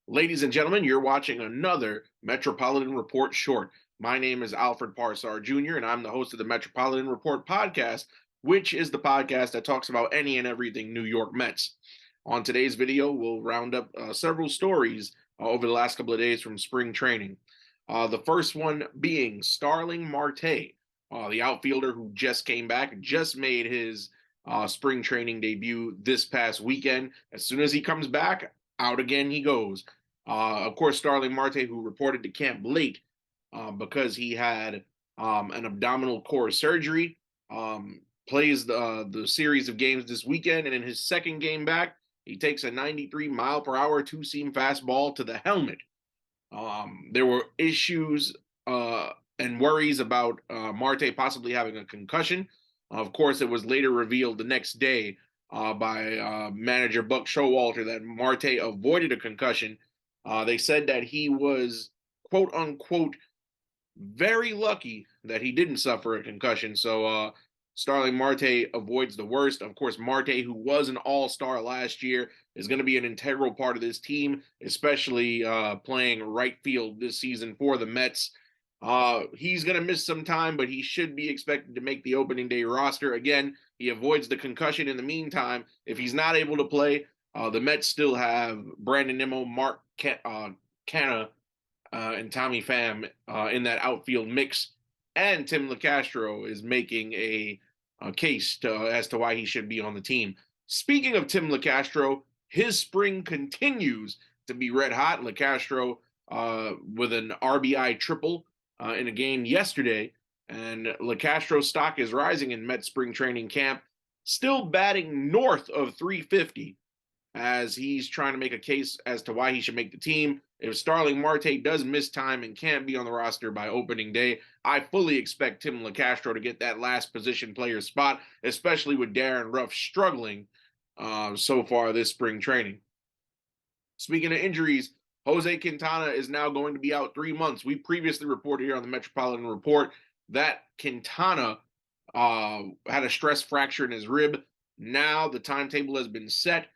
Ladies and gentlemen, you're watching another Metropolitan Report short. My name is Alfred Jr., and I'm the host of the Metropolitan Report podcast, which is the podcast that talks about any and everything New York Mets. On today's video, we'll round up several stories over the last couple of days from spring training. The first one being Starling Marte, the outfielder who just came back, just made his spring training debut this past weekend. As soon as he comes back, out again he goes. Of course, Starling Marte, who reported to camp late because he had an abdominal core surgery, plays the series of games this weekend, and in his second game back, he takes a 93-mile-per-hour two-seam fastball to the helmet. There were issues and worries about Marte possibly having a concussion. Of course, it was later revealed the next day by manager Buck Showalter that Marte avoided a concussion. They said that he was, quote unquote, very lucky that he didn't suffer a concussion. So Starling Marte avoids the worst. Of course, Marte, who was an all-star last year, is going to be an integral part of this team, especially playing right field this season for the Mets. He's going to miss some time, but he should be expected to make the opening day roster. Again, he avoids the concussion in the meantime. If he's not able to play, the Mets still have Brandon Nimmo, Mark Canha, and Tommy Pham in that outfield mix. And Tim Locastro is making a case as to why he should be on the team. Speaking of Tim Locastro, his spring continues to be red hot. Locastro with an RBI triple in a game yesterday, and Locastro's stock is rising in Mets spring training camp, still batting north of 350 as he's trying to make a case as to why he should make the team. If Starling Marte does miss time and can't be on the roster by opening day, I fully expect Tim Locastro to get that last position player spot, especially with Darren Ruff struggling so far this spring training. Speaking of injuries, Jose Quintana is now going to be out 3 months. We previously reported here on the Metropolitan Report that Quintana had a stress fracture in his rib. Now the timetable has been set.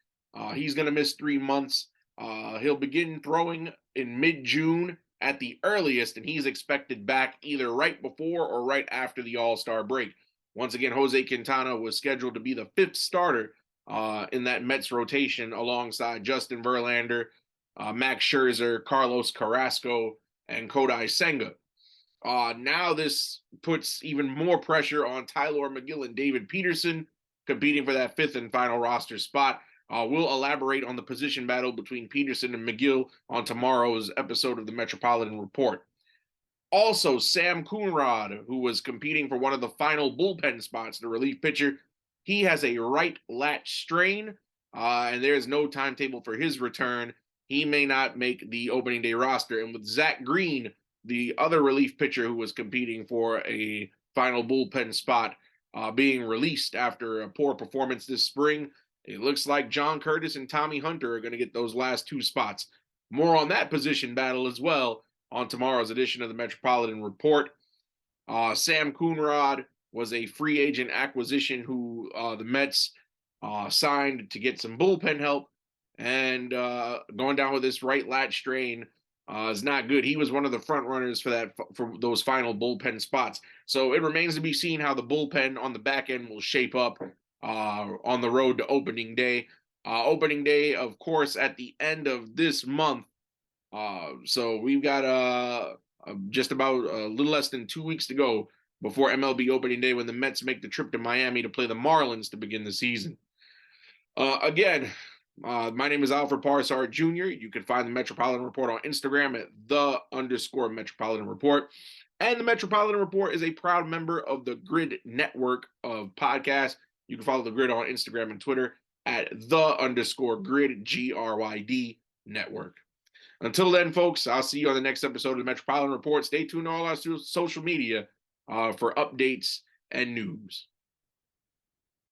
He's going to miss 3 months. He'll begin throwing in mid-June at the earliest, and he's expected back either right before or right after the All-Star break. Once again, Jose Quintana was scheduled to be the 5th starter in that Mets rotation alongside Justin Verlander, Max Scherzer, Carlos Carrasco, and Kodai Senga. Now this puts even more pressure on Tyler McGill and David Peterson competing for that 5th and final roster spot. We'll elaborate on the position battle between Peterson and McGill on tomorrow's episode of the Metropolitan Report. Also, Sam Coonrod, who was competing for one of the final bullpen spots, the relief pitcher, he has a right lat strain, and there's no timetable for his return. He may not make the opening day roster. And with Zach Green, the other relief pitcher who was competing for a final bullpen spot, being released after a poor performance this spring, it looks like John Curtis and Tommy Hunter are going to get those last 2 spots. More on that position battle as well on tomorrow's edition of the Metropolitan Report. Sam Coonrod was a free agent acquisition who the Mets signed to get some bullpen help, and going down with this right lat strain is not good. He was one of the front runners for those final bullpen spots. So it remains to be seen how the bullpen on the back end will shape up on the road to opening day. Opening day, of course, at the end of this month. So we've got just about a little less than 2 weeks to go before MLB opening day when the Mets make the trip to Miami to play the Marlins to begin the season. Again, my name is Alfred Jr. You can find the Metropolitan Report on Instagram at _Metropolitan Report. And the Metropolitan Report is a proud member of the Grid network of podcasts. You can follow the Grid on Instagram and Twitter at _Grid, GRYD network. Until then, folks, I'll see you on the next episode of the Metropolitan Report. Stay tuned to all our social media for updates and news.